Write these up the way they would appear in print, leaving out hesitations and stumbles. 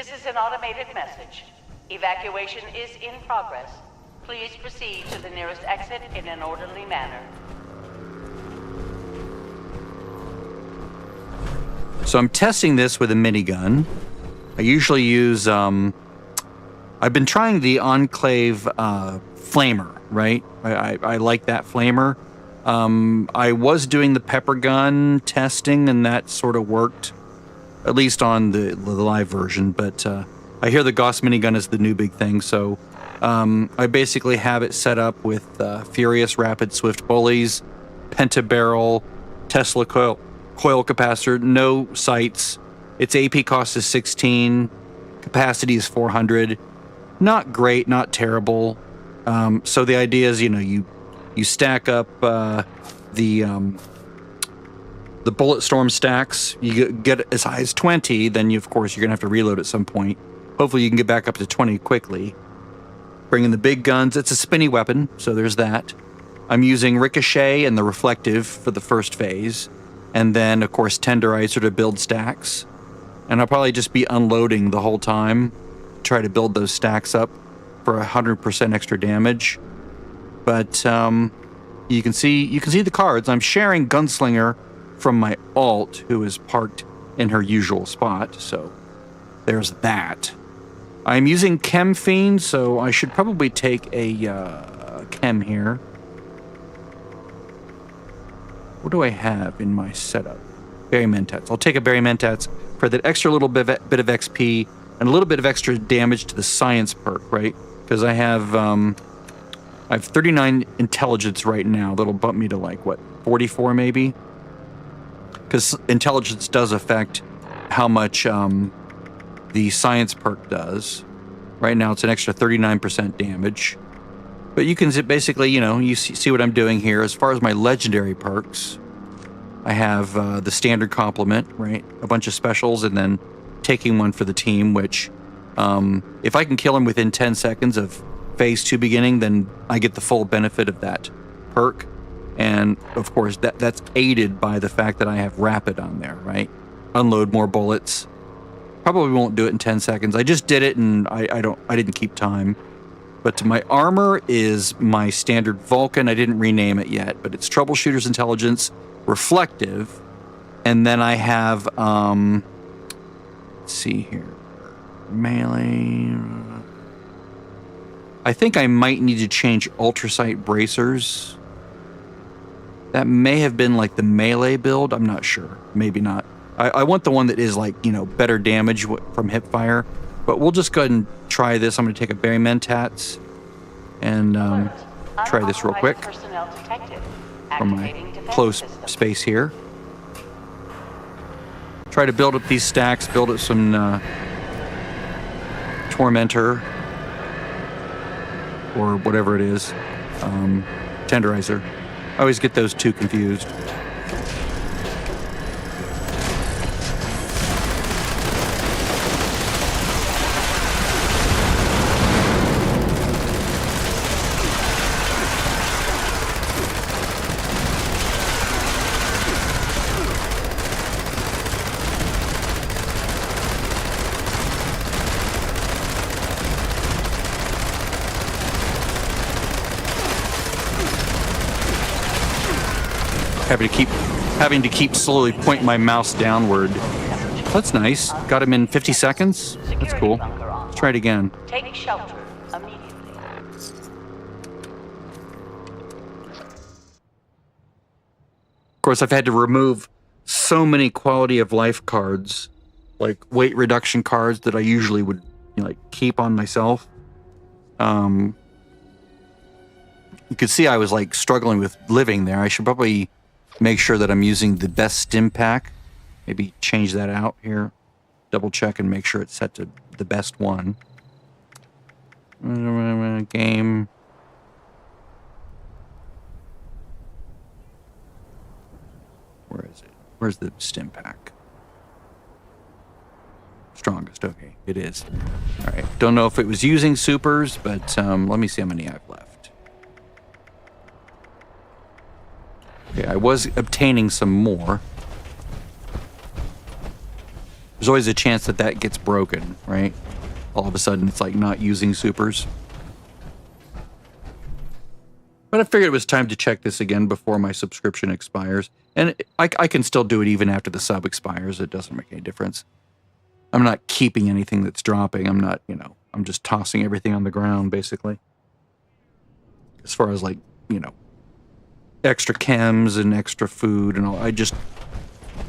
This is an automated message. Evacuation is in progress. Please proceed to the nearest exit in an orderly manner. So I'm testing this with a minigun. I usually use, I've been trying the Enclave flamer, right? I like that flamer. I was doing the pepper gun testing, and that sort of worked, at least on the live version. But I hear the Gauss minigun is the new big thing, so I basically have it set up with Furious Rapid Swift Bullies, Pentabarrel, Tesla coil capacitor, no sights. Its AP cost is 16, capacity is 400. Not great, not terrible. So the idea is, you stack up the bullet storm stacks. You get as high as 20, then of course you're gonna have to reload at some point. Hopefully you can get back up to 20 quickly. Bring in the big guns. It's a spinny weapon, so there's that. I'm using Ricochet and the Reflective for the first phase, and then of course Tenderizer to build stacks. And I'll probably just be unloading the whole time, try to build those stacks up for 100% extra damage. But you can see the cards. I'm sharing Gunslinger from my alt, who is parked in her usual spot. So there's that. I'm using Chem Fiend, so I should probably take a Chem here. What do I have in my setup? Berry Mentats. I'll take a Berry Mentats for that extra little bit of XP and a little bit of extra damage to the science perk, right? Because I have 39 intelligence right now. That'll bump me to like, what, 44 maybe? Because intelligence does affect how much the science perk does. Right now it's an extra 39% damage. But you can basically, you see what I'm doing here. As far as my legendary perks, I have the standard complement, right? A bunch of specials, and then taking one for the team, which if I can kill him within 10 seconds of phase 2 beginning, then I get the full benefit of that perk. And of course, that's aided by the fact that I have rapid on there, right? Unload more bullets. Probably won't do it in 10 seconds. I just did it, and I didn't keep time. But my armor is my standard Vulcan. I didn't rename it yet, but it's Troubleshooter's Intelligence, Reflective, and then I have, let's see here, melee. I think I might need to change Ultrasight Bracers. That may have been like the melee build. I'm not sure. Maybe not. I want the one that is like, better damage from hip fire. But we'll just go ahead and try this. I'm going to take a Berry Mentats and try this real quick from my close space here. Try to build up these stacks, build up some Tormentor or whatever it is, Tenderizer. I always get those two confused. Having to keep slowly pointing my mouse downward. That's nice. Got him in 50 seconds. That's cool. Let's try it again. Take shelter immediately. Of course, I've had to remove so many quality of life cards, like weight reduction cards that I usually would keep on myself. You could see I was struggling with living there. I should probably make sure that I'm using the best stim pack. Maybe change that out here. Double check and make sure it's set to the best one. Game. Where is it? Where's the stim pack? Strongest. Okay, it is. All right. Don't know if it was using supers, but let me see how many I've left. Okay, I was obtaining some more. There's There's always a chance that that gets broken, right? All of a sudden, it's like not using supers. But I figured it was time to check this again before my subscription expires. And I can still do it even after the sub expires. It doesn't make any difference. I'm not keeping anything that's dropping. I'm not, you know, I'm just tossing everything on the ground, basically. As far as, like, you know, extra chems and extra food and all.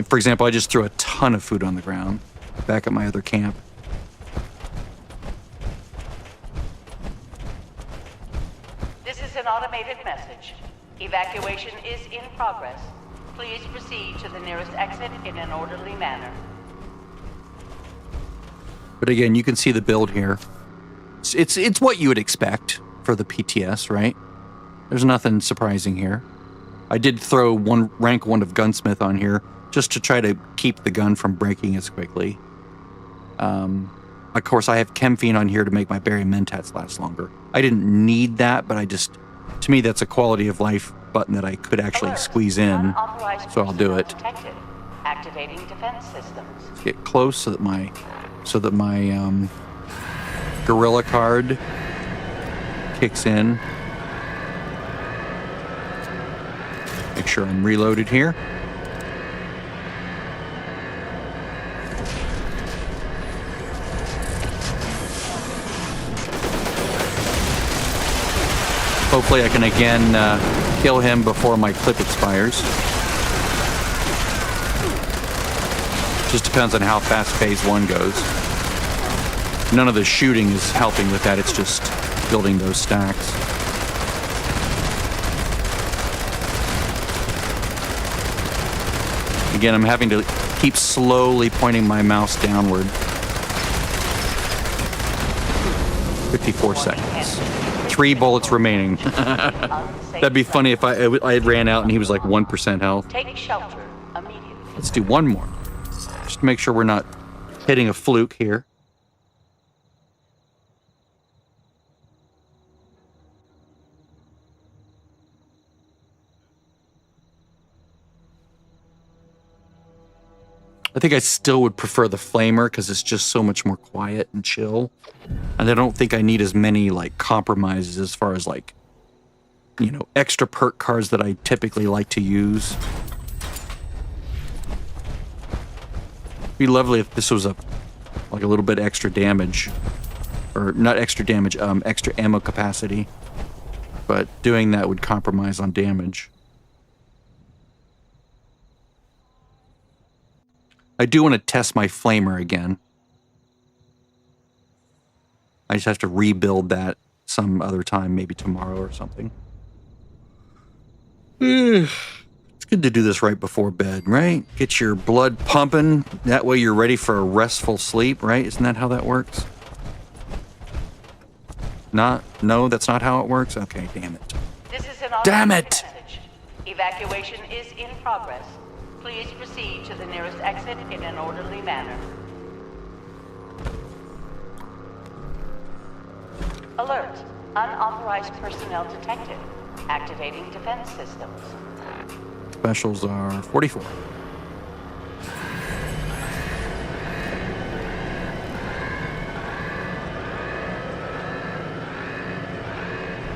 For example, I just threw a ton of food on the ground back at my other camp. This is an automated message. Evacuation is in progress. Please proceed to the nearest exit in an orderly manner. But again, you can see the build here. It's what you would expect for the PTS, right? There's nothing surprising here. I did throw rank 1 of gunsmith on here just to try to keep the gun from breaking as quickly. Of course, I have Chemphene on here to make my berry mentats last longer. I didn't need that, but to me, that's a quality of life button that I could actually squeeze in, so I'll do it. Detected. Activating defense systems. Let's get close so that my gorilla card kicks in. Make sure I'm reloaded here. Hopefully I can again kill him before my clip expires. Just depends on how fast phase 1 goes. None of the shooting is helping with that, it's just building those stacks. Again, I'm having to keep slowly pointing my mouse downward. 54 seconds. 3 bullets remaining. That'd be funny if I ran out and he was like 1% health. Take shelter immediately. Let's do one more. Just to make sure we're not hitting a fluke here. I think I still would prefer the flamer because it's just so much more quiet and chill. And I don't think I need as many like compromises as far as like, you know, extra perk cards that I typically like to use. It'd be lovely if this was like a little bit extra damage. Or not extra damage, extra ammo capacity. But doing that would compromise on damage. I do want to test my flamer again. I just have to rebuild that some other time, maybe tomorrow or something. It's good to do this right before bed, right? Get your blood pumping. That way you're ready for a restful sleep, right? Isn't that how that works? No, that's not how it works? Okay, damn it. This is an Damn it! message. Evacuation is in progress. Please proceed to the nearest exit in an orderly manner. Alert. Unauthorized personnel detected. Activating defense systems. Specials are 44.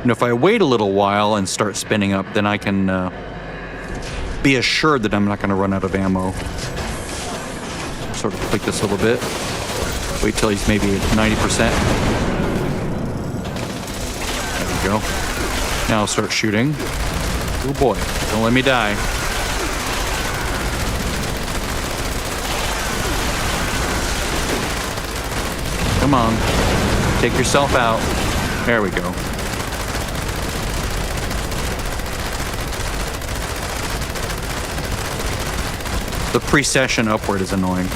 You know, if I wait a little while and start spinning up, then I can be assured that I'm not going to run out of ammo. Sort of click this a little bit. Wait till he's maybe at 90%. There we go. Now I'll start shooting. Oh boy, don't let me die. Come on. Take yourself out. There we go. The precession upward is annoying.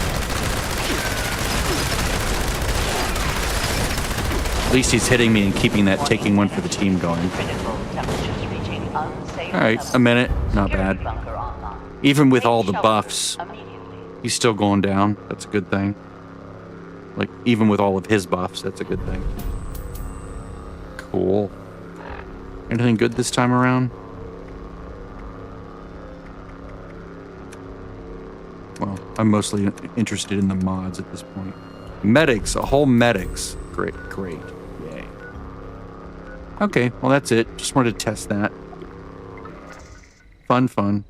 At least he's hitting me and keeping that taking one for the team going. Alright, a minute. Not bad. Even with all the buffs, he's still going down. That's a good thing. Like, even with all of his buffs, that's a good thing. Cool. Anything good this time around? Well, I'm mostly interested in the mods at this point. Medics, a whole medics. Great, great. Yay. Okay, well that's it. Just wanted to test that. Fun, fun.